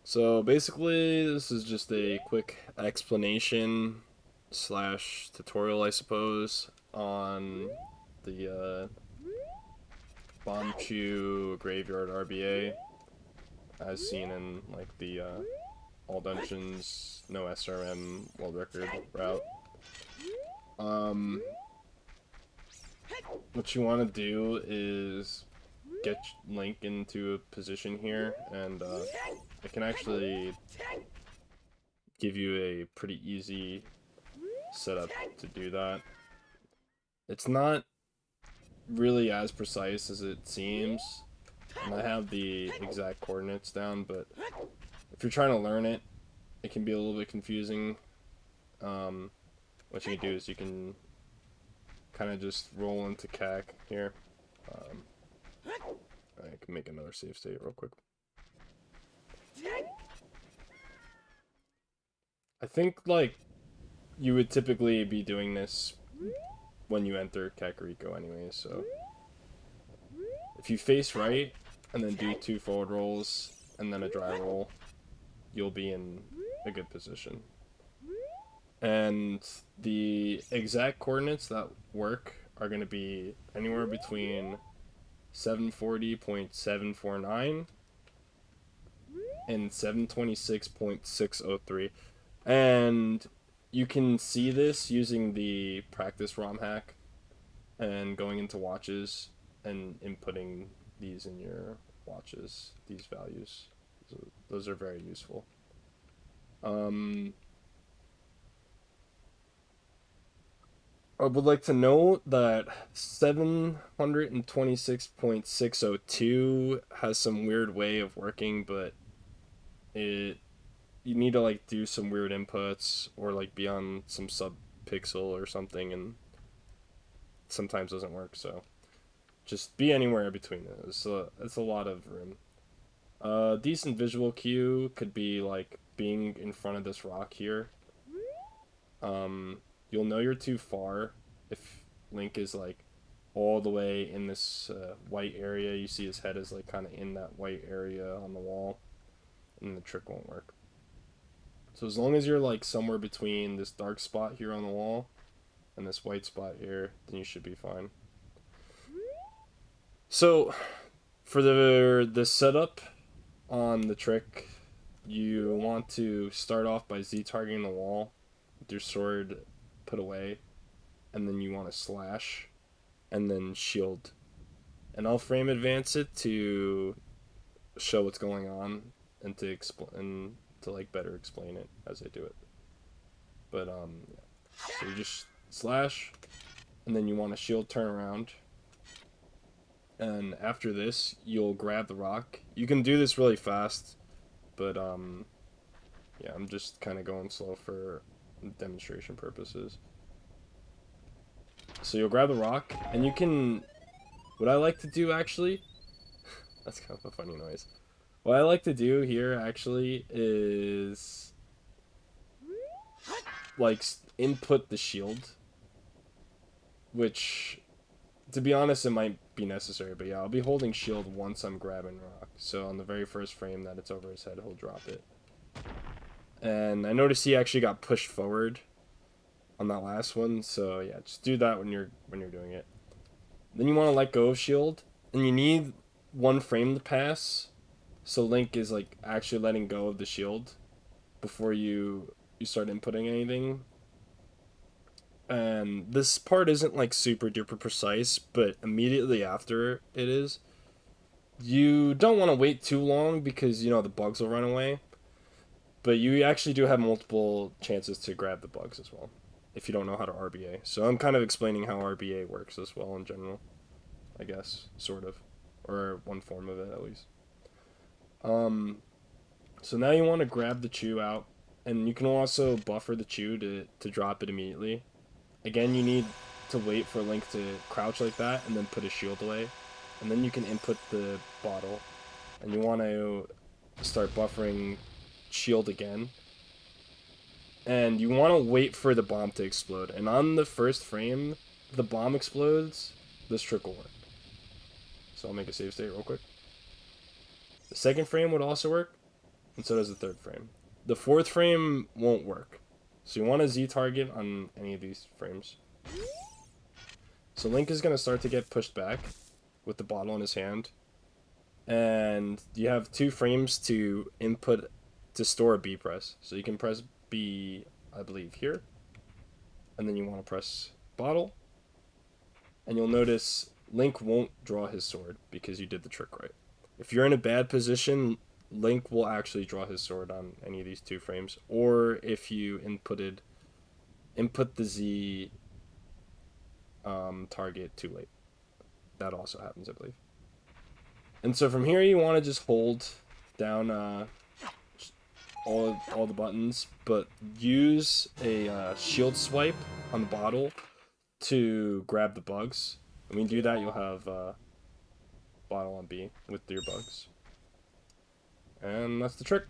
So basically, this is just a quick explanation slash tutorial, I suppose, on the bombchu Graveyard RBA, as seen in like the all dungeons, no SRM world record route. Um, what you want to do is get Link into a position here, and it can actually give you a pretty easy setup to do that. It's not really as precise as it seems, and I have the exact coordinates down, but if you're trying to learn it, it can be a little bit confusing. What you can do is you can kind of just roll into CAC here. I can make another save state real quick. I think like you would typically be doing this when you enter Kakariko anyway, so if you face right and then do 2 forward rolls and then a dry roll, you'll be in a good position. And the exact coordinates that work are going to be anywhere between 740.749 and 726.603. And you can see this using the practice ROM hack and going into watches and inputting these in your watches, these values. So those are very useful. I would like to note that 726.602 has some weird way of working, but it you need to like do some weird inputs or like be on some sub pixel or something, and sometimes doesn't work. So just be anywhere between it. It's a lot of room. Decent visual cue could be like being in front of this rock here. You'll know you're too far if Link is like all the way in this white area. You see his head is like kind of in that white area on the wall, and the trick won't work. So as long as you're like somewhere between this dark spot here on the wall and this white spot here, then you should be fine. So for the setup on the trick, you want to start off by Z targeting the wall with your sword put away, and then you want to slash and then shield. And I'll frame advance it to show what's going on and to explain to like better explain it as I do it. But yeah. So you just slash and then you want to shield turn around. And after this, you'll grab the rock. You can do this really fast, but yeah, I'm just kind of going slow for demonstration purposes. So you'll grab the rock, and you can... What I like to do, actually... That's kind of a funny noise. What I like to do here, actually, is... like, input the shield. Which, to be honest, it might be necessary. But yeah, I'll be holding shield once I'm grabbing rock. So on the very first frame that it's over his head, he'll drop it. And I noticed he actually got pushed forward on that last one, so yeah, just do that when you're doing it. Then you want to let go of shield, and you need 1 frame to pass, so Link is like actually letting go of the shield before you start inputting anything. And this part isn't like super duper precise, but immediately after it is. You don't want to wait too long because you know the bugs will run away. But you actually do have multiple chances to grab the bugs as well, if you don't know how to RBA. So I'm kind of explaining how RBA works as well in general, I guess, sort of. Or one form of it, at least. So now you want to grab the chew out, and you can also buffer the chew to drop it immediately. Again, you need to wait for Link to crouch like that, and then put his shield away. And then you can input the bottle, and you want to start buffering shield again, and you want to wait for the bomb to explode, and on the first frame the bomb explodes, this trick will work. So I'll make a save state real quick. The second frame would also work, and so does the third frame. The fourth frame won't work. So you want a Z target on any of these frames. So Link is going to start to get pushed back with the bottle in his hand. And you have 2 frames to input to store a B press. So you can press B, I believe, here. And then you want to press bottle. And you'll notice Link won't draw his sword because you did the trick right. If you're in a bad position, Link will actually draw his sword on any of these 2 frames. Or if you input the Z target too late. That also happens, I believe. And so from here, you want to just hold down all the buttons, but use a shield swipe on the bottle to grab the bugs. When you do that, you'll have bottle on B with your bugs. And that's the trick.